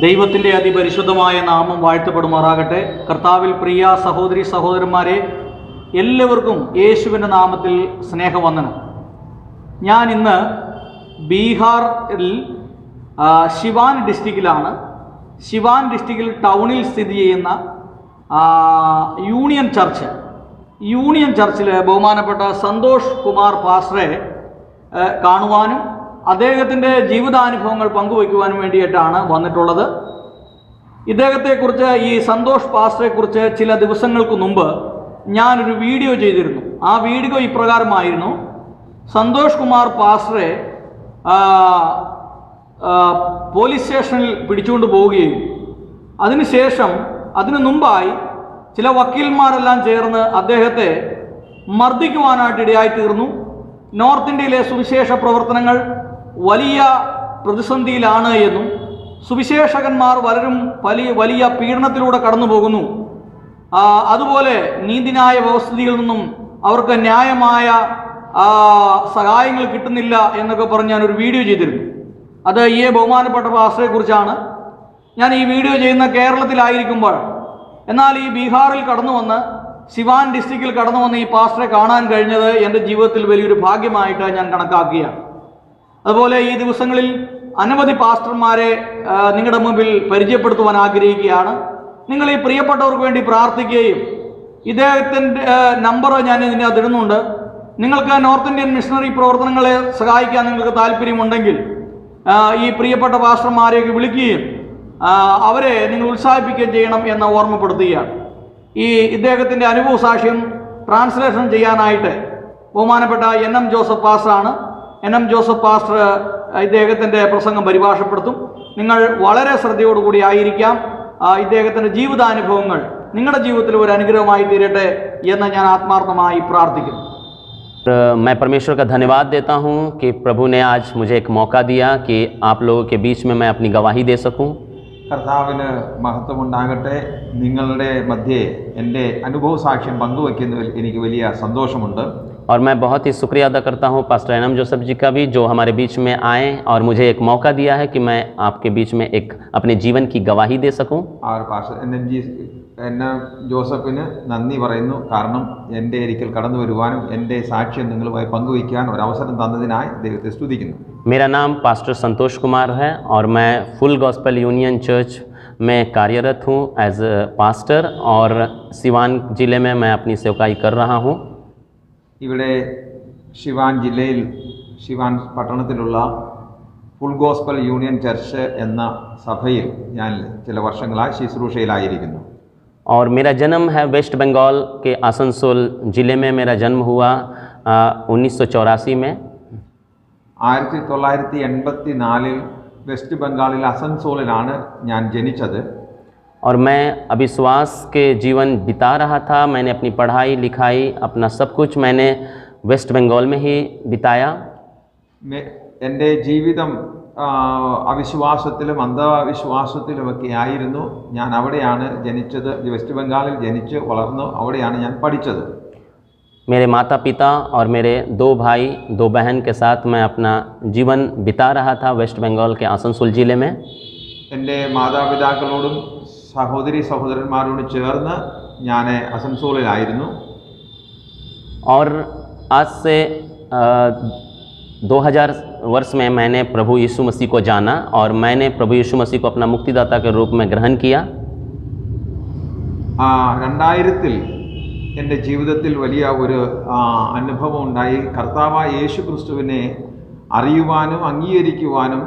ദൈവത്തിൻ്റെ അതിപരിശുദ്ധമായ നാമം വാഴ്ത്തപ്പെടുമാറാകട്ടെ. കർത്താവിൽ പ്രിയ സഹോദരി സഹോദരന്മാരെ, എല്ലാവർക്കും യേശുവിൻ്റെ നാമത്തിൽ സ്നേഹവന്ദനം. ഞാൻ ഇന്ന് ബീഹാറിൽ സിവാൻ ഡിസ്ട്രിക്റ്റിലാണ്. സിവാൻ ഡിസ്ട്രിക്റ്റിൽ ടൗണിൽ സ്ഥിതി ചെയ്യുന്ന യൂണിയൻ ചർച്ചിൽ ബഹുമാനപ്പെട്ട സന്തോഷ് കുമാർ പാസ്റ്ററെ കാണുവാനും അദ്ദേഹത്തിൻ്റെ ജീവിതാനുഭവങ്ങൾ പങ്കുവയ്ക്കുവാനും വേണ്ടിയിട്ടാണ് വന്നിട്ടുള്ളത്. ഇദ്ദേഹത്തെക്കുറിച്ച്, ഈ സന്തോഷ് പാസ്റ്ററെക്കുറിച്ച് ചില ദിവസങ്ങൾക്ക് മുമ്പ് ഞാനൊരു വീഡിയോ ചെയ്തിരുന്നു. ആ വീഡിയോ ഇപ്രകാരമായിരുന്നു: സന്തോഷ് കുമാർ പാസ്റ്ററെ പോലീസ് സ്റ്റേഷനിൽ പിടിച്ചുകൊണ്ട് പോവുകയും അതിനു മുമ്പായി ചില വക്കീൽമാരെല്ലാം ചേർന്ന് അദ്ദേഹത്തെ മർദ്ദിക്കുവാനായിട്ട് ഇടയായിത്തീർന്നു. നോർത്ത് ഇന്ത്യയിലെ സുവിശേഷ പ്രവർത്തനങ്ങൾ വലിയ പ്രതിസന്ധിയിലാണ് എന്നും സുവിശേഷകന്മാർ പലരും വലിയ പീഡനത്തിലൂടെ കടന്നു പോകുന്നു, അതുപോലെ നീതിന്യായ വ്യവസ്ഥയിൽ നിന്നും അവർക്ക് ന്യായമായ സഹായങ്ങൾ കിട്ടുന്നില്ല എന്നൊക്കെ പറഞ്ഞ് ഞാനൊരു വീഡിയോ ചെയ്തിരുന്നു. അത് ഈ ബഹുമാനപ്പെട്ട പാസ്റ്ററെക്കുറിച്ചാണ്. ഞാൻ ഈ വീഡിയോ ചെയ്യുന്ന കേരളത്തിലായിരിക്കുമ്പോൾ, എന്നാൽ ഈ ബീഹാറിൽ കടന്നു വന്ന് സിവാൻ ഡിസ്ട്രിക്റ്റിൽ കടന്നു വന്ന് ഈ പാസ്റ്ററെ കാണാൻ കഴിഞ്ഞത് എൻ്റെ ജീവിതത്തിൽ വലിയൊരു ഭാഗ്യമായിട്ട് ഞാൻ കണക്കാക്കുകയാണ്. അതുപോലെ ഈ ദിവസങ്ങളിൽ അനവധി പാസ്റ്റർമാരെ നിങ്ങളുടെ മുമ്പിൽ പരിചയപ്പെടുത്തുവാൻ ആഗ്രഹിക്കുകയാണ്. നിങ്ങൾ ഈ പ്രിയപ്പെട്ടവർക്ക് വേണ്ടി പ്രാർത്ഥിക്കുകയും, ഇദ്ദേഹത്തിൻ്റെ നമ്പർ ഞാൻ ഇതിനകത്ത് ഇടുന്നുണ്ട്. നിങ്ങൾക്ക് നോർത്ത് ഇന്ത്യൻ മിഷണറി പ്രവർത്തനങ്ങളെ സഹായിക്കാൻ നിങ്ങൾക്ക് താല്പര്യമുണ്ടെങ്കിൽ ഈ പ്രിയപ്പെട്ട പാസ്റ്റർമാരെയൊക്കെ വിളിക്കുകയും അവരെ നിങ്ങൾ ഉത്സാഹിപ്പിക്കുകയും ചെയ്യണം എന്ന് ഓർമ്മപ്പെടുത്തുകയാണ്. ഈ ഇദ്ദേഹത്തിൻ്റെ അനുഭവ സാക്ഷ്യം ട്രാൻസ്ലേഷൻ ചെയ്യാനായിട്ട് ബഹുമാനപ്പെട്ട NM ജോസഫ് പാസ്റ്ററാണ്. NM ജോസഫ് പാസ്റ്റർ ഇദ്ദേഹത്തിൻ്റെ പ്രസംഗം പരിഭാഷപ്പെടുത്തും. നിങ്ങൾ വളരെ ശ്രദ്ധയോടുകൂടി ആയിരിക്കാം. ഇദ്ദേഹത്തിൻ്റെ ജീവിതാനുഭവങ്ങൾ നിങ്ങളുടെ ജീവിതത്തിൽ ഒരു അനുഗ്രഹമായി തീരട്ടെ എന്ന് ഞാൻ ആത്മാർത്ഥമായി പ്രാർത്ഥിക്കുന്നു. मैं परमेश्वर का धन्यवाद देता हूं कि प्रभु ने आज मुझे एक मौका दिया कि आप लोगों के बीच में मैं अपनी गवाही दे सकूं. കർത്താവിന് മഹത്വമുണ്ടാകട്ടെ. നിങ്ങളുടെ മധ്യേ എൻ്റെ അനുഭവ സാക്ഷ്യം പങ്കുവയ്ക്കുന്നതിൽ എനിക്ക് വലിയ സന്തോഷമുണ്ട്. और मैं बहुत ही शुक्रिया अदा करता हूं पास्टर NM जोसेफ जी का भी, जो हमारे बीच में आए और मुझे एक मौका दिया है कि मैं आपके बीच में एक अपने जीवन की गवाही दे सकूं. और पास्टर NM ജോസഫിന് നന്ദി പറയുന്നു. കാരണം എൻ്റെ ഒരിക്കൽ കടന്നു വരുവാനും എൻ്റെ സാക്ഷ്യം നിങ്ങളുമായി പങ്കുവയ്ക്കാൻ ഒരു അവസരം തന്നതിനായി ദൈവത്തെ സ്തുതിക്കുന്നു. मेरा नाम पास्टर संतोष कुमार है और मैं फुल गॉस्पेल यूनियन चर्च में कार्यरत हूँ एज ए पास्टर, और सिवान ज़िले में मैं अपनी सेवकाई कर रहा हूँ. ഇവിടെ സിവാൻ ജില്ലയിൽ സിവാൻ പട്ടണത്തിലുള്ള ഫുൾ ഗോസ്പൽ യൂണിയൻ ചർച്ച് എന്ന സഭയിൽ ഞാൻ ചില വർഷങ്ങളായി ശുശ്രൂഷയിലായിരിക്കുന്നു. और मेरा जन्म है वेस्ट बंगाल के आसनसोल ज़िले में. मेरा जन्म हुआ 1984 में. 1984 വെസ്റ്റ് ബംഗാളിൽ അസൻസോളിലാണ് ഞാൻ ജനിച്ചത്. और मैं अविश्वास के जीवन बिता रहा था. मैंने अपनी पढ़ाई लिखाई, अपना सब कुछ मैंने वेस्ट बंगाल में ही बिताया. എൻ്റെ ജീവിതം അവിശ്വാസത്തിലും അന്ധവിശ്വാസത്തിലുമൊക്കെ ആയിരുന്നു. ഞാൻ അവിടെയാണ് ജനിച്ചത്. വെസ്റ്റ് ബംഗാളിൽ ജനിച്ച് വളർന്നു. അവിടെയാണ് ഞാൻ പഠിച്ചത്. मेरे माता पिता और मेरे 2 भाई 2 बहन के साथ मैं अपना जीवन बिता रहा था वेस्ट बंगाल के आसनसोल ज़िले में. എൻ്റെ മാതാപിതാക്കളോടും സഹോദരി സഹോദരന്മാരോട് ചേർന്ന് ഞാൻ അസൻസോളിലായിരുന്നു. और आज से 2000 वर्ष में मैंने प्रभु यीशु मसीह को जाना और मैंने प्रभु यीशु मसीह को अपना मुक्तिदाता के रूप में ग्रहण किया. 2000 എൻ്റെ ജീവിതത്തിൽ വലിയ ഒരു അനുഭവം ഉണ്ടായി. കർത്താവായ യേശു ക്രിസ്തുവിനെ അറിയുവാനും അംഗീകരിക്കുവാനും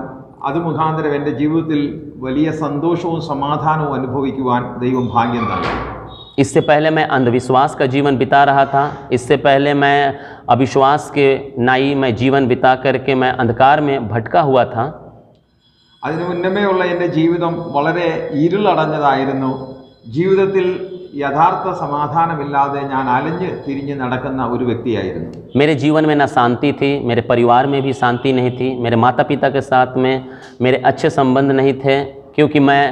അത് മുഖാന്തരം എൻ്റെ ജീവിതത്തിൽ വലിയ സന്തോഷവും സമാധാനവും അനുഭവിക്കുവാൻ ദൈവം ഭാഗ്യം നൽകി. इससे पहले मैं अंधविश्वास का जीवन बिता रहा था. इससे पहले मैं अविश्वास के नाई में जीवन बिता करके मैं अंधकार में भटका हुआ था. അതിനു മുന്നമേ ഉള്ള എൻ്റെ ജീവിതം വളരെ ഇരുളടഞ്ഞതായിരുന്നു. ജീവിതത്തിൽ യഥാർത്ഥ സമാധാനമില്ലാതെ ഞാൻ അലഞ്ഞ് തിരിഞ്ഞ് നടക്കുന്ന ഒരു വ്യക്തിയായിരുന്നു. मेरे जीवन में ना शांति थी, मेरे परिवार में भी शांति नहीं थी, मेरे माता पिता के साथ में मेरे अच्छे संबंध नहीं थे, क्योंकि मैं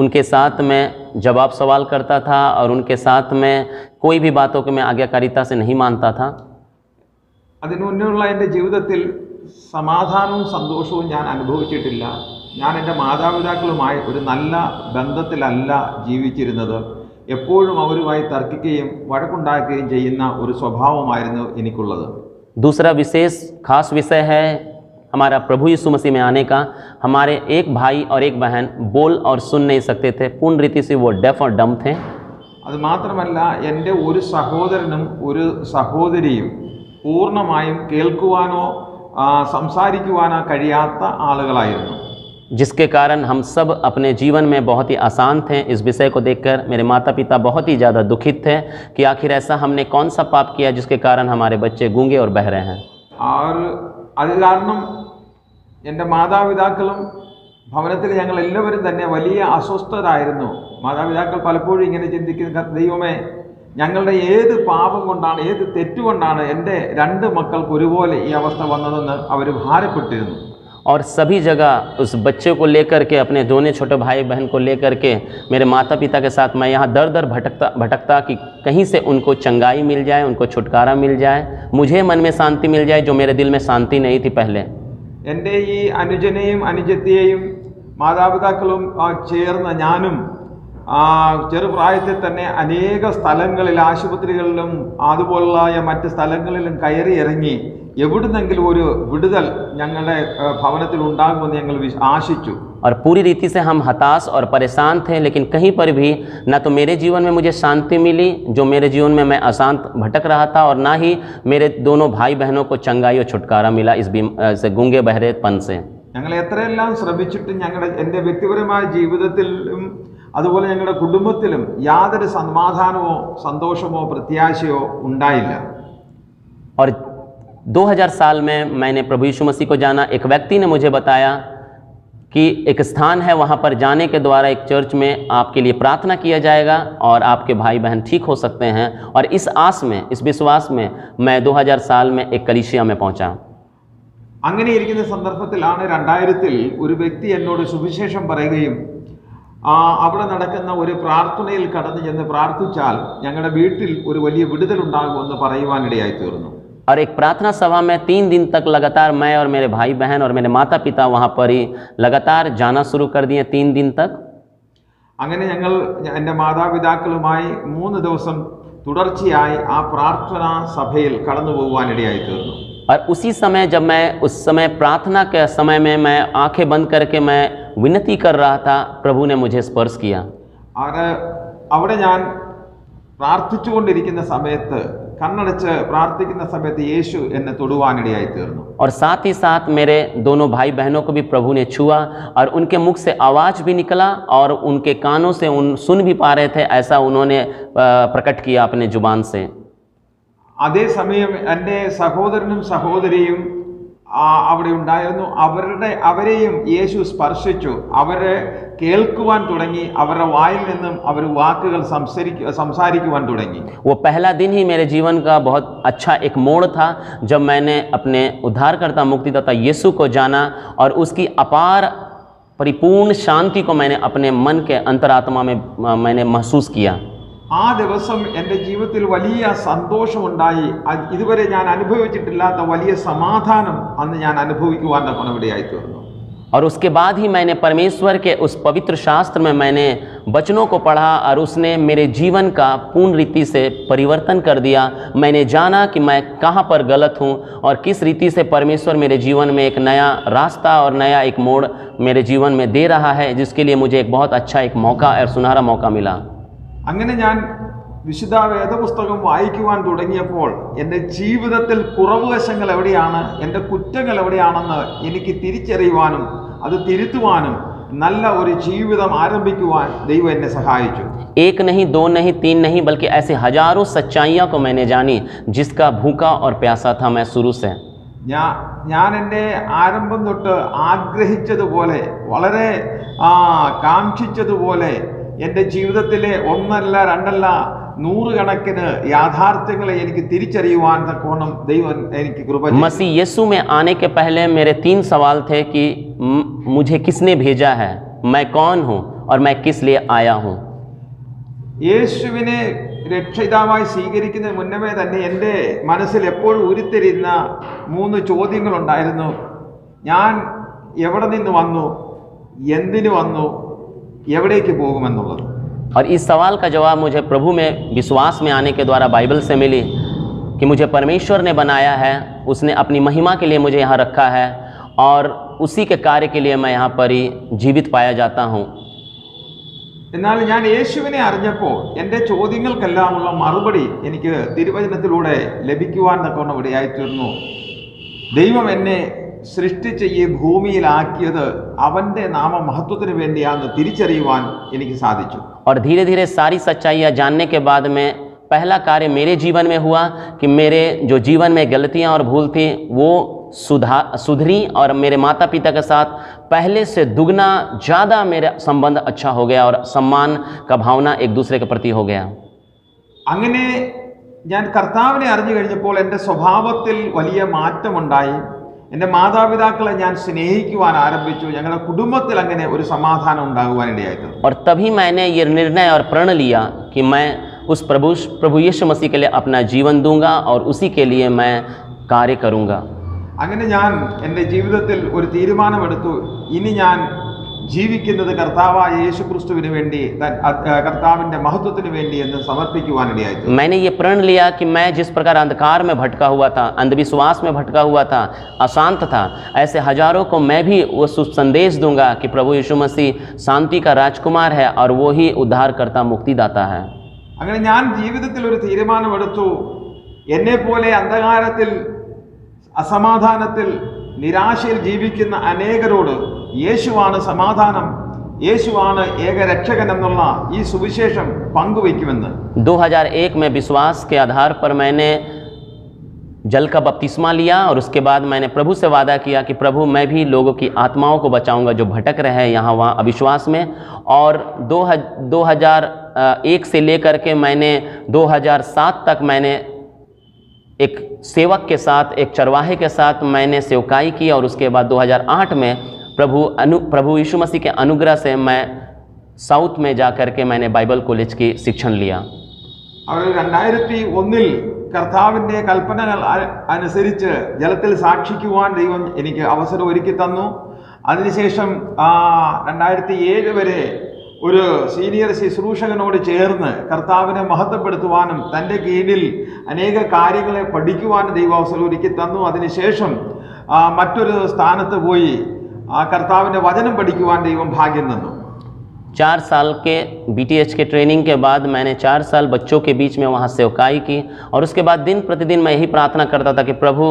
उनके साथ में जवाब सवाल करता था और उनके साथ में कोई भी बातों को मैं आज्ञाकारिता से नहीं मानता था. അതിനു മുന്നുള്ള എൻ്റെ ജീവിതത്തിൽ സമാധാനവും സന്തോഷവും ഞാൻ അനുഭവിച്ചിട്ടില്ല. ഞാൻ എൻ്റെ മാതാപിതാക്കളുമായി ഒരു നല്ല ബന്ധത്തിലല്ല ജീവിച്ചിരുന്നത്. എപ്പോഴും അവരുമായി തർക്കിക്കുകയും വഴക്കുണ്ടാക്കുകയും ചെയ്യുന്ന ഒരു സ്വഭാവമായിരുന്നു എനിക്കുള്ളത്. दूसरा विशेष खास विषय है हमारा प्रभु यीशु मसीह में आने का। हमारे एक भाई और एक बहन बोल और सुन नहीं सकते थे, पूर्ण रीति से वो डेफ और डम थे। അത് മാത്രമല്ല, എൻ്റെ ഒരു സഹോദരനും ഒരു സഹോദരിയും പൂർണ്ണമായും കേൾക്കുവാനോ സംസാരിക്കുവാനോ കഴിയാത്ത ആളുകളായിരുന്നു. जिसके कारण हम सब अपने जीवन में बहुत ही आसान थे। इस विषय को देखकर मेरे माता पिता बहुत ही ज़्यादा दुखित थे कि आखिर ऐसा हमने कौन सा पाप किया जिसके कारण हमारे बच्चे गूंगे और बहरे हैं। और അത് കാരണം എൻ്റെ മാതാപിതാക്കളും ഭവനത്തിൽ ഞങ്ങൾ എല്ലാവരും തന്നെ വലിയ അസ്വസ്ഥരായിരുന്നു. മാതാപിതാക്കൾ പലപ്പോഴും ഇങ്ങനെ ചിന്തിക്കുന്ന, ദൈവമേ, ഞങ്ങളുടെ ഏത് പാപം കൊണ്ടാണ്, ഏത് തെറ്റുകൊണ്ടാണ് എൻ്റെ രണ്ട് മക്കൾക്ക് ഒരുപോലെ ഈ അവസ്ഥ വന്നതെന്ന് അവർ ഭാരപ്പെട്ടിരുന്നു. और सभी जगह उस बच्चे को लेकर के, अपने दोनों छोटे भाई बहन को लेकर के मेरे माता पिता के साथ मैं यहाँ दर दर भटकता कि कहीं से उनको चंगाई मिल जाए, उनको छुटकारा मिल जाए, मुझे मन में शांति मिल जाए जो मेरे दिल में शांति नहीं थी पहले। എൻ്റെ ഈ അനുജനെയും അനുജത്തെയും മാതാപിതാക്കളും ചേർന്ന് ഞാനും ചെറുപ്രായത്തിൽ തന്നെ അനേക സ്ഥലങ്ങളിൽ, ആശുപത്രികളിലും അതുപോലുള്ള മറ്റ് സ്ഥലങ്ങളിലും കയറി ഇറങ്ങി എവിടുന്നെങ്കിലും ഒരു വിടുതൽ ഞങ്ങളുടെ ഭവനത്തിൽ ഉണ്ടാകുമെന്ന് ഞങ്ങൾ ആശിച്ചു. और पूरी रीति से हम हताश और परेशान थे, लेकिन कहीं पर भी ना तो मेरे जीवन में मुझे शांति मिली, जो मेरे जीवन में मैं अशांत भटक रहा था, और ना ही मेरे दोनों भाई बहनों को चंगाई और छुटकारा मिला इस गूंगे बहरेपन से। ഞങ്ങൾ എത്രയെല്ലാം ശ്രമിച്ചിട്ടും എൻ്റെ വ്യക്തിപരമായ ജീവിതത്തിലും അതുപോലെ ഞങ്ങളുടെ കുടുംബത്തിലും യാതൊരു സമാധാനമോ സന്തോഷമോ പ്രത്യാശയോ ഉണ്ടായില്ല. और 2000 साल में मैंने प्रभु यीशु मसीह को जाना। एक व्यक्ति ने मुझे बताया कि एक स्थान है, वहाँ पर जाने के द्वारा एक चर्च में आपके लिए प्रार्थना किया जाएगा और आपके भाई बहन ठीक हो सकते हैं। और इस आस में, इस विश्वास में मैं 2000 साल में एक कलीसिया में पहुँचा। അങ്ങനെ ഇരിക്കുന്ന സന്ദർഭത്തിലാണ് 2000-ൽ ഒരു വ്യക്തി എന്നോട് സുവിശേഷം പറയുകയും അവിടെ നടക്കുന്ന ഒരു പ്രാർത്ഥനയിൽ കടന്നു ചെന്ന് പ്രാർത്ഥിച്ചാൽ ഞങ്ങളുടെ വീട്ടിൽ ഒരു വലിയ വിടുതലുണ്ടാകുമെന്ന് പറയുവാനിടയായി തീർന്നു. और एक प्रार्थना सभा में 3 दिन तक लगातार मैं और मेरे भाई बहन और मेरे माता पिता वहाँ पर ही लगातार जाना शुरू कर दिए 3 दिन तक। അങ്ങനെ ഞങ്ങൾ എൻ്റെ മാതാപിതാക്കളുമായി 3 ദിവസം തുടർച്ചയായി ആ പ്രാർത്ഥനാ സഭയിൽ കടന്നു പോകുവാനിടയായി തീർന്നു. और उसी समय जब मैं उस समय प्रार्थना के समय में मैं आंखें बंद करके मैं विनती कर रहा था, प्रभु ने मुझे स्पर्श किया। അവിടെ ഞാൻ പ്രാർത്ഥിച്ചുകൊണ്ടിരിക്കുന്ന സമയത്ത്, കണ്ണടച്ച് പ്രാർത്ഥിക്കുന്ന സമയത്ത് യേശു എന്നെ തൊടുവാനിടയായി തീർന്നു. और साथ ही साथ मेरे दोनों भाई बहनों को भी प्रभु ने छुआ और उनके मुख से आवाज़ भी निकला और उनके कानों से सुन भी पा रहे थे, ऐसा उन्होंने प्रकट किया अपने जुबान से। അതേസമയം എൻ്റെ സഹോദരനും സഹോദരിയും അവിടെ ഉണ്ടായിരുന്നു. അവരെയും യേശു സ്പർശിച്ചു. അവരെ കേൾക്കുവാൻ തുടങ്ങി. അവരുടെ വായിൽ നിന്നും അവർ വാക്കുകൾ സംസാരിക്കുവാൻ തുടങ്ങി. वो पहला दिन ही मेरे जीवन का बहुत अच्छा एक मोड़ था जब मैंने अपने उद्धारकर्ता मुक्तिदाता यीशु को जाना और उसकी अपार परिपूर्ण शांति को मैंने अपने मन के अंतरात्मा में मैंने महसूस किया। ആ ദിവസം എൻ്റെ ജീവിതത്തിൽ വലിയ സന്തോഷമുണ്ടായി. ഇതുവരെ ഞാൻ അനുഭവിച്ചിട്ടില്ലാത്ത വലിയ സമാധാനം അന്ന് ഞാൻ അനുഭവിക്കുവാൻ ഇടയായി തീർന്നു. और उसके बाद ही मैंने परमेश्वर के उस पवित्र शास्त्र में मैंने वचनों को पढ़ा और उसने मेरे जीवन का पूर्ण रीति से परिवर्तन कर दिया। मैंने जाना कि मैं कहाँ पर गलत हूँ और किस रीति से परमेश्वर मेरे जीवन में एक नया रास्ता और नया एक मोड़ मेरे जीवन में दे रहा है, जिसके लिए मुझे एक बहुत अच्छा एक मौका और सुनहरा मौका मिला। അങ്ങനെ ഞാൻ വിശുദ്ധ വേദപുസ്തകം വായിക്കുവാൻ തുടങ്ങിയപ്പോൾ എൻ്റെ ജീവിതത്തിൽ കുറവുവശങ്ങൾ എവിടെയാണ്, എൻ്റെ കുറ്റങ്ങൾ എവിടെയാണെന്ന് എനിക്ക് തിരിച്ചറിയുവാനും അത് തിരുത്തുവാനും നല്ല ഒരു ജീവിതം ആരംഭിക്കുവാൻ ദൈവം എന്നെ സഹായിച്ചു. एक नहीं, 2 नहीं, 3 नहीं, बल्कि ऐसे हजारों सच्चाइयों को मैंने जानी जिसका भूखा और प्यासा था मैं शुरू से। ഞാൻ എൻ്റെ ആരംഭം തൊട്ട് ആഗ്രഹിച്ചതുപോലെ, വളരെ കാക്ഷിച്ചതുപോലെ എൻ്റെ ജീവിതത്തിലെ 1 അല്ല 2 അല്ല 100 കണക്കിന് യാഥാർത്ഥ്യങ്ങളെ എനിക്ക് തിരിച്ചറിയുവാൻ തക്കോണം ദൈവം എനിക്ക് കൃപ ചെയ്തു. मसीह यीशु में आने के पहले मेरे 3 सवाल थे कि मुझे किसने भेजा है, मैं कौन हूँ और मैं किस लिए आया हूँ। യേശുവിനെ രക്ഷിതാവായി സ്വീകരിക്കുന്നതിന് മുന്നമേ തന്നെ എൻ്റെ മനസ്സിൽ എപ്പോഴും ഉരുത്തിരിയുന്ന 3 ചോദ്യങ്ങളുണ്ടായിരുന്നു. ഞാൻ എവിടെ നിന്ന് വന്നു, എന്തിനു വന്നു, എവിടേക്ക് പോകുമെന്നുള്ളത്. और इस सवाल का जवाब मुझे प्रभु में विश्वास में आने के द्वारा बाइबल से मिली कि मुझे परमेश्वर ने बनाया है, उसने अपनी महिमा के लिए मुझे यहाँ रखा है और उसी के कार्य के लिए मैं यहाँ पर ही जीवित पाया जाता हूँ. എന്നാൽ ഞാൻ യേശുവിനെ അറിഞ്ഞപ്പോൾ എൻ്റെ ചോദ്യങ്ങൾക്കെല്ലാമുള്ള മറുപടി എനിക്ക് തിരുവചനത്തിലൂടെ ലഭിക്കുവാൻ തക്കവണ്ണം ഇടയായിത്തീർന്നു. ദൈവം എന്നെ സൃഷ്ടിച്ച് ഈ ഭൂമിയിലാക്കിയത് അവൻ്റെ നാമമഹത്വത്തിന് വേണ്ടിയാണെന്ന് തിരിച്ചറിയുവാൻ എനിക്ക് സാധിച്ചു. और धीरे धीरे सारी सच्चाइयाँ जानने के बाद में पहला कार्य मेरे जीवन में हुआ कि मेरे जो जीवन में गलतियाँ और भूल थी वो सुधरी और मेरे माता पिता के साथ पहले से दुगना ज़्यादा मेरा संबंध अच्छा हो गया और सम्मान का भावना एक दूसरे के प्रति हो गया. അങ്ങനെ ഞാൻ കർത്താവിനെ അറിഞ്ഞു കഴിഞ്ഞപ്പോൾ എൻ്റെ സ്വഭാവത്തിൽ വലിയ മാറ്റമുണ്ടായി. എൻ്റെ മാതാപിതാക്കളെ ഞാൻ സ്നേഹിക്കുവാൻ ആരംഭിച്ചു. ഞങ്ങളുടെ കുടുംബത്തിൽ അങ്ങനെ ഒരു സമാധാനം ഉണ്ടാകുവാനിടയായിട്ടുണ്ട്. और तभी मैंने ये निर्णय और प्रण लिया कि मैं उस प्रभु यीशु मसीह के लिए अपना जीवन दूंगा और उसी के लिए मैं कार्य करूंगा. അങ്ങനെ ഞാൻ എൻ്റെ ജീവിതത്തിൽ ഒരു തീരുമാനമെടുത്തു. ഇനി ഞാൻ ജീവിക്കുന്നത് കർത്താവായ യേശു ക്രിസ്തുവിന് വേണ്ടി, കർത്താവിൻ്റെ മഹത്വത്തിന് വേണ്ടി എന്ന് സമർപ്പിക്കുവാനിടയായി. मैंने ये प्रण लिया कि मैं जिस प्रकार अंधकार में भटका हुआ था, अंधविश्वास में भटका हुआ था, अशांत था, ऐसे हजारों को मैं भी वो संदेश दूंगा कि प्रभु यीशु मसीह शांति का राजकुमार है और वो ही उद्धारकर्ता मुक्तिदाता है. അങ്ങനെ ഞാൻ ജീവിതത്തിൽ ഒരു തീരുമാനമെടുത്തു. എന്നെപ്പോലെ അന്ധകാരത്തിൽ, അസമാധാനത്തിൽ, നിരാശയിൽ ജീവിക്കുന്ന അനേകരോട് യേശുവാണ് സമാധാനം, യേശുവാണ് ഏകരക്ഷകൻ എന്നുള്ള ഈ സുവിശേഷം പങ്കുവയ്ക്കുമെന്ന്. 2001 में विश्वास के आधार पर मैंने जल का बपतिस्मा लिया और उसके बाद मैंने प्रभु से वादा किया कि प्रभु मैं भी लोगों की आत्माओं को बचाऊंगा जो भटक रहे हैं यहाँ वहाँ अविश्वास में. और 2001 से लेकर के मैंने 2007 तक मैंने एक सेवक के साथ, एक चरवाहे के साथ मैंने सेवकाई की और उसके बाद 2008 में प्रभु यीशु मसीह के अनुग्रह से मैं साउथ में जा कर के मैंने बाइबल कॉलेज की शिक्षण लिया. അവർ 2001 കർത്താവിൻ്റെ കൽപ്പനകൾ അനുസരിച്ച് ജലത്തിൽ സാക്ഷിക്കുവാൻ ദൈവം എനിക്ക് അവസരം ഒരുക്കി തന്നു. അതിനുശേഷം 2007 വരെ ഒരു സീനിയർ ശുശ്രൂഷകനോട് ചേർന്ന് കർത്താവിനെ മഹത്വപ്പെടുത്തുവാനും തൻ്റെ കീഴിൽ അനേക കാര്യങ്ങളെ പഠിക്കുവാനും ദൈവം അവസരം ഒരുക്കി തന്നു. അതിനുശേഷം മറ്റൊരു സ്ഥാനത്ത് പോയി കർത്താവിൻ്റെ വചനം പഠിക്കുവാൻ ദൈവം ഭാഗ്യം തന്നു. 4 साल के BTH के ट्रेनिंग के बाद मैंने 4 साल बच्चों के बीच में वहाँ सेवकाई की और उसके बाद दिन प्रतिदिन मैं यही प्रार्थना करता था कि प्रभु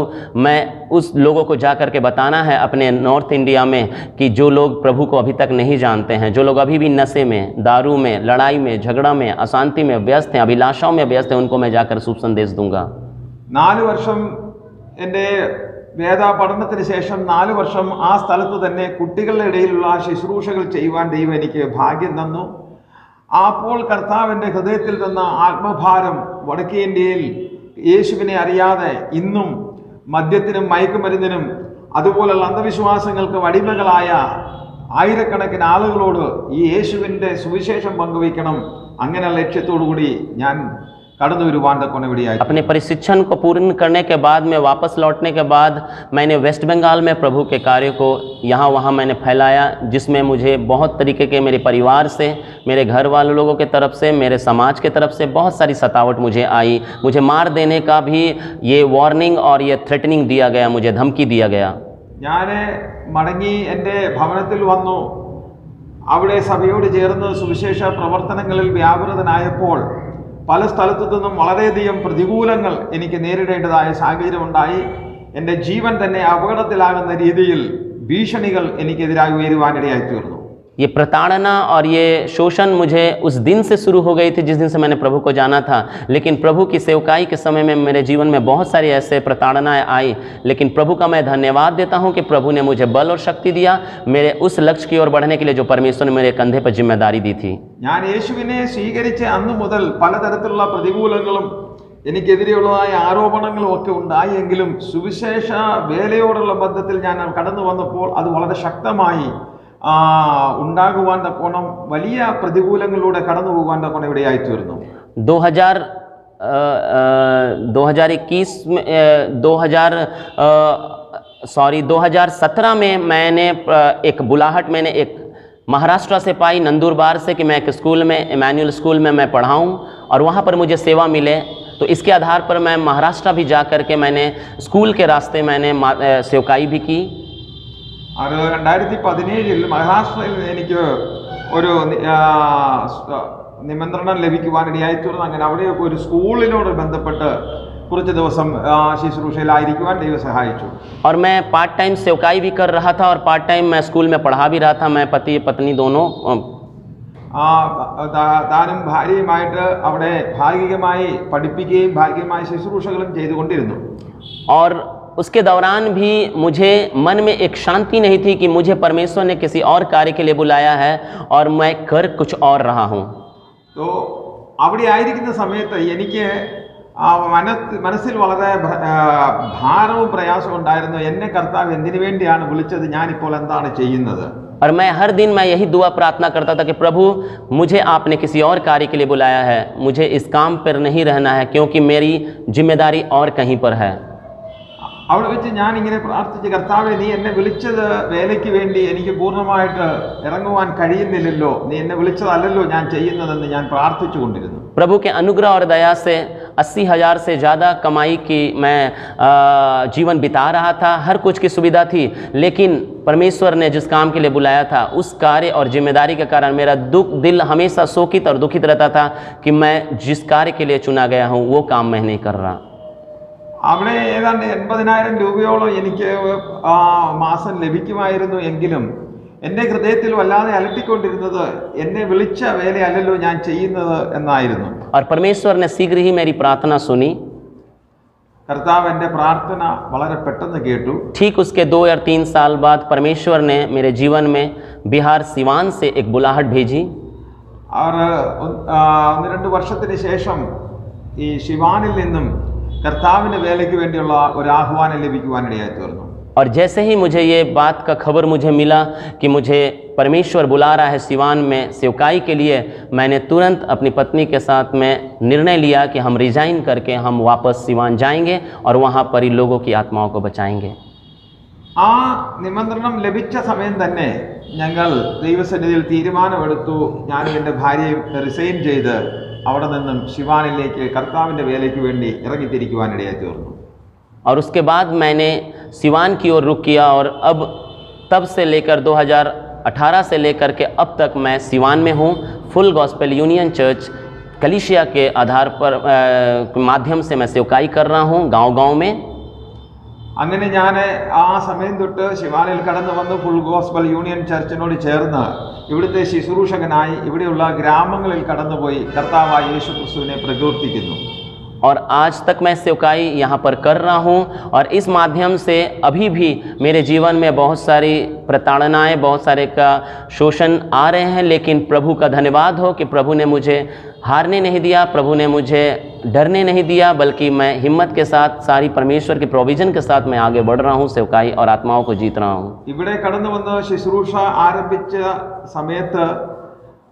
मैं उस लोगों को जा कर के बताना है अपने नॉर्थ इंडिया में कि जो लोग प्रभु को अभी तक नहीं जानते हैं, जो लोग अभी भी नशे में, दारू में, लड़ाई में, झगड़ा में, अशांति में व्यस्त हैं, अभिलाषाओं में व्यस्त हैं, उनको मैं जाकर शुभ संदेश दूंगा. 4 വർഷം എൻ്റെ വേദ പഠനത്തിന് ശേഷം 4 വർഷം ആ സ്ഥലത്ത് തന്നെ കുട്ടികളുടെ ഇടയിലുള്ള ശുശ്രൂഷകൾ ചെയ്യുവാൻ ദൈവം എനിക്ക് ഭാഗ്യം തന്നു. അപ്പോൾ കർത്താവിൻ്റെ ഹൃദയത്തിൽ തന്ന ആത്മഭാരം വടക്കേ ഇന്ത്യയിൽ യേശുവിനെ അറിയാതെ ഇന്നും മദ്യത്തിനും മയക്കുമരുന്നിനും അതുപോലുള്ള അന്ധവിശ്വാസങ്ങൾക്ക് അടിമകളായ ആയിരക്കണക്കിന് ആളുകളോട് ഈ യേശുവിൻ്റെ സുവിശേഷം പങ്കുവയ്ക്കണം, അങ്ങനെ ലക്ഷ്യത്തോടു കൂടി ഞാൻ കടന്നു വരുവാൻ തക്കവണ്ണം ഇടയായി. अपने प्रशिक्षण को पूर्ण करने के बाद में वापस लौटने के बाद मैंने वेस्ट बंगाल में प्रभु के कार्य को यहाँ वहाँ मैंने फैलाया, जिसमें मुझे बहुत तरीके के मेरे परिवार से, मेरे घर वाले लोगों के तरफ से, मेरे समाज के तरफ से बहुत सारी सतावट मुझे आई. मुझे मार देने का भी ये वार्निंग और ये थ्रेटनिंग दिया गया, मुझे धमकी दिया गया. ഞാൻ മടങ്ങി എൻ്റെ ഭവനത്തിൽ വന്നു. അവിടെ സഭയോട് ചേർന്ന് സുവിശേഷ പ്രവർത്തനങ്ങളിൽ വ്യാപൃതനായപ്പോൾ പല സ്ഥലത്തു നിന്നും വളരെയധികം പ്രതികൂലങ്ങൾ എനിക്ക് നേരിടേണ്ടതായ സാഹചര്യമുണ്ടായി. എൻ്റെ ജീവൻ തന്നെ അപകടത്തിലാകുന്ന രീതിയിൽ ഭീഷണികൾ എനിക്കെതിരായി ഉയരുവാനിടയായി തീർന്നു. ये प्रताड़ना और ये शोषण मुझे उस दिन से शुरू हो गई थी जिस दिन से मैंने प्रभु को जाना था. लेकिन प्रभु की सेवकाई के समय में मेरे जीवन में बहुत सारी ऐसे प्रताड़नाएं आई, लेकिन प्रभु का मैं धन्यवाद देता हूं कि प्रभु ने मुझे बल और शक्ति दिया मेरे उस लक्ष्य की ओर बढ़ने के लिए जो परमेश्वर ने मेरे कंधे पर जिम्मेदारी दी थी. ഞാൻ യേശുവിനെ സ്വീകരിച്ച അന്നു മുതൽ പലതരത്തിലുള്ള പ്രതികൂലങ്ങളും എനിക്കെതിരെയുള്ളതായ ആരോപണങ്ങളും ഒക്കെ ഉണ്ടായെങ്കിലും സുവിശേഷ വേലയോടുള്ള ബന്ധത്തിൽ ഞാൻ കടന്നു വന്നപ്പോൾ അത് വളരെ ശക്തമായി ഉണ്ടാകുവാൻ തക്കോണം വലിയ പ്രതികൂലങ്ങളിലൂടെ കടന്നു പോകാൻ തക്കോണം ഇവിടെയായി തീർന്നു. 2017 में मैंने एक बुलाहट, मैंने एक महाराष्ट्र से पाई नंदुरबार से कि मैं एक स्कूल में इमैनुअल स्कूल में मैं पढ़ाऊँ और वहाँ पर मुझे सेवा मिले, तो इसके आधार पर मैं महाराष्ट्र भी जा कर के मैंने स्कूल के रास्ते मैंने सेवकाई भी की। അത് 2017 മഹാരാഷ്ട്രയിൽ എനിക്ക് ഒരു നിമന്ത്രണം ലഭിക്കുവാനിടയായിത്തീർന്നു. അങ്ങനെ അവിടെയൊക്കെ ഒരു സ്കൂളിനോട് ബന്ധപ്പെട്ട് കുറച്ച് ദിവസം ശുശ്രൂഷയിലായിരിക്കുവാൻ ദൈവം സഹായിച്ചു. और मैं पार्ट टाइम सेवकाई भी कर रहा था और पार्ट टाइम मैं स्कूल में पढ़ा भी रहा था, मैं पति पत्नी दोनों। താനും ഭാര്യയുമായിട്ട് അവിടെ ഭാഗികമായി പഠിപ്പിക്കുകയും ഭാഗികമായി ശുശ്രൂഷകളും ചെയ്തുകൊണ്ടിരുന്നു. और उसके दौरान भी मुझे मन में एक शांति नहीं थी कि मुझे परमेश्वर ने किसी और कार्य के लिए बुलाया है और मैं कर कुछ और रहा हूँ। तो അവിടെ ആയിരിക്കുന്ന സമയത്ത് എനിക്ക് മനസ്സിൽ വളരെ ഭാരവും പ്രയാസവും ഉണ്ടായിരുന്നു. എന്നെ കർത്താവ് എന്തിനു വേണ്ടിയാണ് വിളിച്ചത്, ഞാനിപ്പോൾ എന്താണ് ചെയ്യുന്നത്? और मैं हर दिन मैं यही दुआ प्रार्थना करता था कि प्रभु मुझे आपने किसी और कार्य के लिए बुलाया है, मुझे इस काम पर नहीं रहना है क्योंकि मेरी जिम्मेदारी और कहीं पर है। അവിടെ വെച്ച് ഞാൻ ഇങ്ങനെ പ്രാർത്ഥിച്ച്, കർത്താവേ നീ എന്നെ വിളിച്ചത് വേലയ്ക്ക് വേണ്ടി എനിക്ക് പൂർണ്ണമായിട്ട് ഇറങ്ങുവാൻ കഴിയുന്നില്ലല്ലോ, നീ എന്നെ വിളിച്ചതല്ലല്ലോ ഞാൻ ചെയ്യുന്നതെന്ന് ഞാൻ പ്രാർത്ഥിച്ചു കൊണ്ടിരുന്നു. प्रभु के अनुग्रह और दया से 80,000 से ज़्यादा कमाई की मैं जीवन बिता रहा था, हर कुछ की सुविधा थी, लेकिन परमेश्वर ने जिस काम के लिए बुलाया था उस कार्य और जिम्मेदारी के कारण मेरा दिल हमेशा शोकित और दुखित रहता था कि मैं जिस कार्य के लिए चुना गया हूँ वो काम मैं नहीं कर रहा। അവിടെ ഏതാണ്ട് 80,000 രൂപയോളം എനിക്ക് മാസം ലഭിക്കുമായിരുന്നു. എങ്കിലും എൻ്റെ ഹൃദയത്തിൽ വല്ലാതെ അലട്ടിക്കൊണ്ടിരുന്നത് എന്നെ വിളിച്ച വേലയല്ലല്ലോ ഞാൻ ചെയ്യുന്നത് എന്നായിരുന്നു. और परमेश्वर ने शीघ्र ही मेरी प्रार्थना सुनी। കർത്താവ് എൻ്റെ പ്രാർത്ഥന വളരെ പെട്ടെന്ന് കേട്ടു. ठीक उसके 2 या 3 साल बाद परमेश्वर ने मेरे जीवन में बिहार सिवान से एक बुलाहट भेजी। और 1-2 വർഷത്തിന് ശേഷം ഈ ശിവാനിൽ നിന്നും കർത്താവിൻ്റെ വേലയ്ക്ക് വേണ്ടിയുള്ള ഒരു ആഹ്വാനം ലഭിക്കുവാനിടയായി തീർന്നു. और जैसे ही मुझे ये बात का खबर मुझे मिला कि मुझे परमेश्वर बुला रहा है सिवान में सेवकाई के लिए, मैंने तुरंत अपनी पत्नी के साथ में निर्णय लिया कि हम रिजाइन करके हम वापस सिवान जाएंगे और वहाँ पर ही लोगों की आत्माओं को बचाएंगे। ആ നിമന്ത്രണം ലഭിച്ച സമയം തന്നെ ഞങ്ങൾ ദൈവസന്നിധിയിൽ തീരുമാനമെടുത്തു. ഞാനും എൻ്റെ ഭാര്യയും റിസൈൻ ചെയ്ത് അവിടെ നിന്നും ശിവാനിലേക്ക് കർത്താവിൻ്റെ വേലയ്ക്ക് വേണ്ടി ഇറങ്ങിത്തിരിക്കുവാനിടയായി തീർന്നു. और उसके बाद मैंने सिवान की ओर रुख किया और अब तब से लेकर 2018 से लेकर के अब तक मैं सिवान में हूँ। फुल गॉस्पेल यूनियन चर्च कलीसिया के आधार पर माध्यम से मैं सेवकाई कर रहा हूँ गांव-गांव में। അങ്ങനെ ഞാൻ ആ സമയം തൊട്ട് ശിവാനിൽ കടന്നു വന്ന് ഫുൾ ഗോസ്പൽ യൂണിയൻ ചർച്ചിനോട് ചേർന്ന് ഇവിടുത്തെ ശുശ്രൂഷകനായി ഇവിടെയുള്ള ഗ്രാമങ്ങളിൽ കടന്നുപോയി കർത്താവായ യേശു ക്രിസ്തുവിനെ പ്രകീർത്തിക്കുന്നു. और आज तक मैं सेवकाई यहाँ पर कर रहा हूँ और इस माध्यम से अभी भी मेरे जीवन में बहुत सारी प्रताड़नाएँ, बहुत सारे का शोषण आ रहे हैं, लेकिन प्रभु का धन्यवाद हो कि प्रभु ने मुझे हारने नहीं दिया, प्रभु ने मुझे डरने नहीं दिया, बल्कि मैं हिम्मत के साथ सारी परमेश्वर के प्रोविज़न के साथ मैं आगे बढ़ रहा हूँ सेवकाई और आत्माओं को जीत रहा हूँ। ഇവിടെ കടന്നു വന്ന് ശുശ്രൂഷ ആരംഭിച്ച സമയത്ത്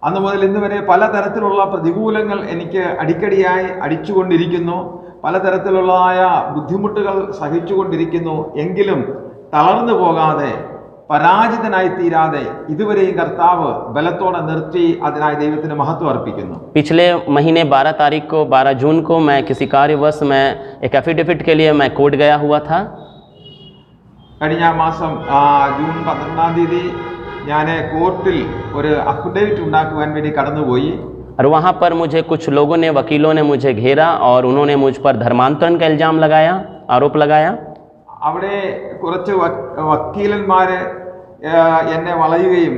അന്ന് മുതൽ ഇന്ന് വരെ പലതരത്തിലുള്ള പ്രതികൂലങ്ങൾ എനിക്ക് അടിക്കടിയായി അടിച്ചുകൊണ്ടിരിക്കുന്നു. പലതരത്തിലുള്ളതായ ബുദ്ധിമുട്ടുകൾ സഹിച്ചുകൊണ്ടിരിക്കുന്നു. എങ്കിലും തളർന്നു പോകാതെ പരാജിതനായി തീരാതെ ഇതുവരെയും കർത്താവ് ബലത്തോടെ നിർത്തി അതിനായി ദൈവത്തിന് മഹത്വം അർപ്പിക്കുന്നു. पिछले महीने 12 तारीख को 12 जून को मैं किसी कार्यवश में एक एफिडेविट के लिए मैं कोर्ट गया हुआ था। കഴിഞ്ഞ മാസം ജൂൺ 12-ാം തീയതി ഞാൻ കോർട്ടിൽ ഒരു അഫിഡേവിറ്റ് ഉണ്ടാക്കുവാൻ വേണ്ടി കടന്നുപോയി. और वहाँ पर मुझे कुछ लोगों ने, वकीलों ने मुझे घेरा और उन्होंने मुझ पर धर्मांतरण का इल्ज़ाम लगाया, आरोप लगाया। അവിടെ കുറച്ച് വക്കീലന്മാർ എന്നെ വളയുകയും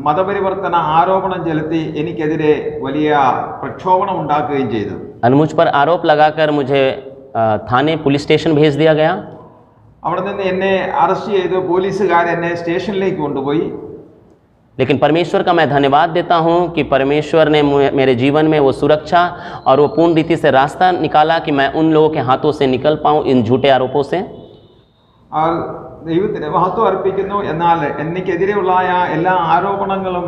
മതപരിവർത്തന ആരോപണം ചെലുത്തി എനിക്കെതിരെ വലിയ പ്രക്ഷോഭണം ഉണ്ടാക്കുകയും ചെയ്തു. और मुझ पर आरोप लगाकर मुझे थाने पुलिस स्टेशन भेज दिया गया। അവിടെ നിന്ന് എന്നെ അറസ്റ്റ് ചെയ്ത് പോലീസുകാർ എന്നെ സ്റ്റേഷനിലേക്ക് കൊണ്ടുപോയി. लेकिन परमेश्वर का मैं धन्यवाद देता हूँ कि परमेश्वर ने मेरे जीवन में वो सुरक्षा और वो पूर्ण रीति से रास्ता निकाला कि मैं उन लोगों के हाथों से निकल पाऊँ इन झूठे आरोपों से। और ദൈവത്തിന് മഹത്വം അർപ്പിക്കുന്നു. എന്നാൽ എനിക്കെതിരെയുള്ള എല്ലാ ആരോപണങ്ങളും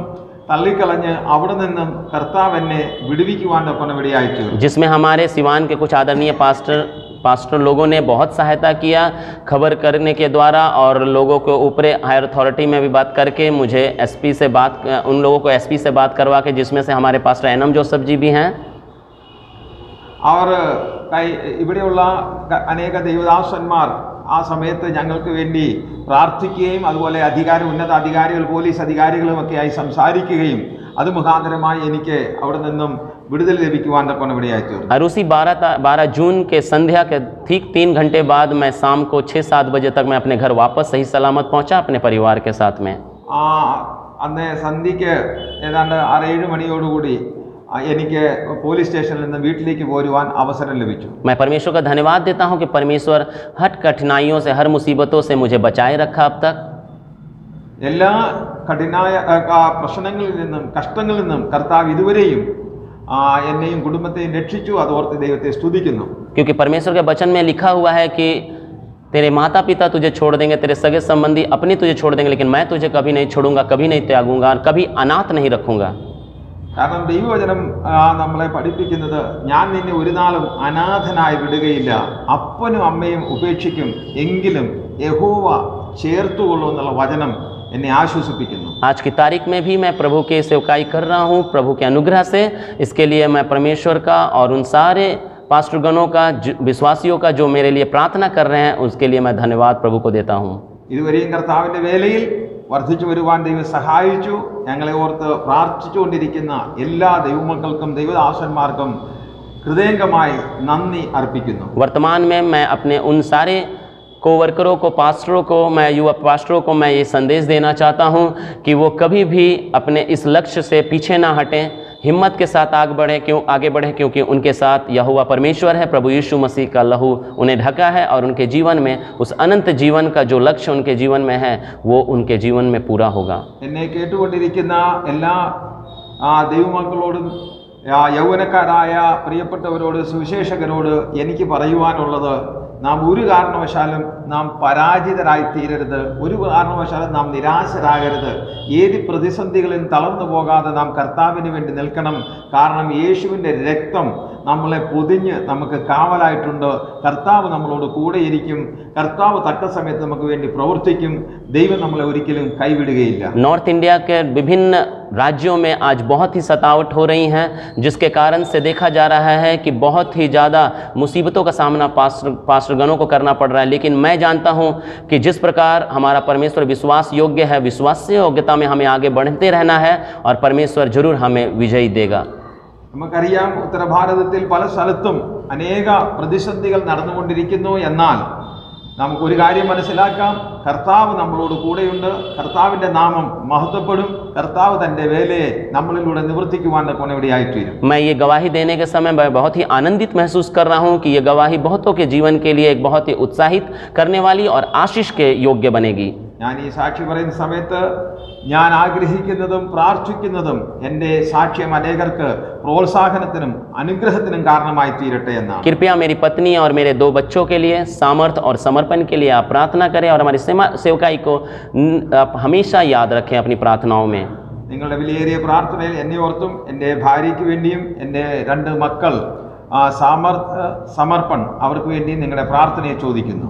തള്ളിക്കളഞ്ഞ് അവിടെ നിന്നും കർത്താവ് എന്നെ വിടുവിക്കുവാൻ ഒപ്പം ഇടയായിത്തീർന്നു. जिसमें हमारे सिवान के कुछ आदरणीय पास्टर पास्टर लोगों ने बहुत सहायता किया खबर करने के द्वारा, और लोगों को ऊपर हायर अथॉरिटी में भी बात करके मुझे एसपी से उन लोगों को एसपी से बात करवा के, जिसमें से हमारे पास्टर एनम जोसेफ जी भी हैं। അവർ ഇവിടെയുള്ള അനേക ദൈവദാസന്മാർ ആ സമയത്ത് ഞങ്ങൾക്ക് വേണ്ടി പ്രാർത്ഥിക്കുകയും അതുപോലെ ഉന്നത അധികാരികൾ, പോലീസ് അധികാരികളുമൊക്കെയായി സംസാരിക്കുകയും അത് മുഖാന്തരമായി എനിക്ക് അവിടെ നിന്നും വിടുതൽ ലഭിക്കുവാൻ തക്കവണ്ണം ഇവിടെയായി തീർന്നു. और उसी 12 जून के संध्या के ठीक 3 घंटे बाद मैं शाम को 6-7 बजे तक मैं अपने घर वापस सही सलामत पहुंचा अपने परिवार के साथ में। അന്ന് സന്ധ്യയ്ക്ക് ഏതാണ്ട് 6-7 മണിയോടുകൂടി എനിക്ക് പോലീസ് സ്റ്റേഷനിൽ നിന്ന് വീട്ടിലേക്ക് പോരുവാൻ അവസരം ലഭിച്ചു. मैं परमेश्वर का धन्यवाद देता हूं कि परमेश्वर हर कठिनाइयों से, हर मुसीबतों से मुझे बचाए रखा अब तक। എല്ലാ കഠിനായ പ്രശ്നങ്ങളിൽ നിന്നും കഷ്ടങ്ങളിൽ നിന്നും കർത്താവ് ഇതുവരെയും എന്നെയും കുടുംബത്തെയും രക്ഷിച്ചു. അതോർത്ത് ദൈവത്തെ സ്തുതിക്കുന്നു. क्योंकि परमेश्वर के वचन में लिखा हुआ है कि तेरे माता पिता तुझे छोड़ देंगे, तेरे सगे संबंधी अपने तुझे छोड़ देंगे, लेकिन मैं तुझे कभी नहीं छोड़ूंगा, कभी नहीं त्यागूंगा, कभी अनाथ नहीं रखूंगा। കാരണം ദൈവവചനം നമ്മളെ പഠിപ്പിക്കുന്നത്, ഞാൻ നിന്നെ ഒരു നാളും അനാഥനായി വിടുകയില്ല, അപ്പനും അമ്മയും ഉപേക്ഷിക്കും, എങ്കിലും യഹോവ ചേർത്തുകൊള്ളൂ എന്നുള്ള വചനം എന്നെ ആശ്വസിപ്പിക്കുന്നു. आज की तारीख में भी मैं प्रभु की सेवकाई कर रहा हूँ प्रभु के अनुग्रह से। इसके लिए मैं परमेश्वर का और उन सारे पास्टरगणों का, विश्वासियों का जो मेरे लिए प्रार्थना कर रहे हैं, उसके लिए मैं धन्यवाद प्रभु को देता हूँ। ഇതുവരെയും കർത്താവിൻ്റെ വേലയിൽ വർദ്ധിച്ചു വരുവാൻ ദൈവം സഹായിച്ചു. ഞങ്ങളെ ഓർത്ത് പ്രാർത്ഥിച്ചുകൊണ്ടിരിക്കുന്ന എല്ലാ ദൈവമക്കൾക്കും ദൈവദാസന്മാർക്കും ഹൃദയംഗമായി നന്ദി അർപ്പിക്കുന്നു. वर्तमान में मैं अपने उन सारे कोवर्करों को, पास्टरों को, मैं युवा पास्टरों को मैं ये संदेश देना चाहता हूँ कि वो कभी भी अपने इस लक्ष्य से पीछे ना हटें, हिम्मत के साथ आगे बढ़े, क्योंकि उनके साथ यहोवा परमेश्वर है, प्रभु यीशु मसीह का लहू उन्हें ढका है, और उनके जीवन में उस अनंत जीवन का जो लक्ष्य उनके जीवन में है वो उनके जीवन में पूरा होगा। എന്നെ കേട്ടുകൊണ്ടിരിക്കുന്ന എല്ലാ ദൈവമക്കളോടും യൗവനക്കാരായ പ്രിയപ്പെട്ടവരോട്, സുവിശേഷകരോട് എനിക്ക് പറയുവാനുള്ളത്, നാം ഒരു കാരണവശാലും നാം പരാജിതരായി തീരരുത്, ഒരു കാരണവശാലും നാം നിരാശരാകരുത്. ഏത് പ്രതിസന്ധികളിലും തളർന്നു പോകാതെ നാം കർത്താവിന് വേണ്ടി നിൽക്കണം. കാരണം യേശുവിൻ്റെ രക്തം നമ്മളെ പൊതിഞ്ഞ് നമുക്ക് കാവലായിട്ടുണ്ട്. കർത്താവ് നമ്മളോട് കൂടെയിരിക്കും. കർത്താവ് തക്ക സമയത്ത് നമുക്ക് വേണ്ടി പ്രവർത്തിക്കും. ദൈവം നമ്മളെ ഒരിക്കലും കൈവിടുകയില്ല. नॉर्थ इंडिया के विभिन्न राज्यों में आज बहुत ही सतावट हो रही हैं, जिसके कारण से देखा जा रहा है कि बहुत ही ज़्यादा मुसीबतों का सामना पास्टरगणों को करना पड़ रहा है। लेकिन मैं जानता हूं कि जिस प्रकार हमारा परमेश्वर विश्वास योग्य है, विश्वास से योग्यता में हमें आगे बढ़ते रहना है, और परमेश्वर जरूर हमें विजयी देगा। നമുക്കറിയാം, ഉത്തരഭാരതത്തിൽ പല സ്ഥലത്തും അനേക പ്രതിസന്ധികൾ നടന്നുകൊണ്ടിരിക്കുന്നു. എന്നാൽ നമുക്കൊരു കാര്യം മനസ്സിലാക്കാം, കർത്താവ് നമ്മളോട് കൂടെയുണ്ട്. കർത്താവിൻ്റെ നാമം മഹത്വപ്പെടും. കർത്താവ് തൻ്റെ വേലയെ നമ്മളിലൂടെ നിവർത്തിക്കുവാൻ ഇവിടെയായിത്തീരും. मैं ये गवाही देने के समय मैं बहुत ही आनंदित महसूस कर रहा हूँ कि ये गवाही बहुतों के जीवन के लिए एक बहुत ही उत्साहित करने वाली और आशीष के योग्य बनेगी। ഞാൻ ഈ സാക്ഷി പറയുന്ന സമയത്ത് ഞാൻ ആഗ്രഹിക്കുന്നതും പ്രാർത്ഥിക്കുന്നതും എൻ്റെ സാക്ഷ്യം അനേകർക്ക് പ്രോത്സാഹനത്തിനും അനുഗ്രഹത്തിനും കാരണമായി തീരട്ടെ എന്നാണ്. कृपया मेरी पत्नी और मेरे 2 बच्चों के लिए सामर्थ्य और समर्पण के लिए आप प्रार्थना करें, और हमारी सेवकाई को आप हमेशा याद रखें अपनी प्रार्थनाओं में। നിങ്ങളുടെ വിലയേറിയ പ്രാർത്ഥനയിൽ എന്നെ ഓർത്തും എൻ്റെ ഭാര്യയ്ക്ക് വേണ്ടിയും എൻ്റെ 2 മക്കൾ സമർപ്പൺ അവർക്ക് വേണ്ടിയും നിങ്ങളുടെ പ്രാർത്ഥനയെ ചോദിക്കുന്നു.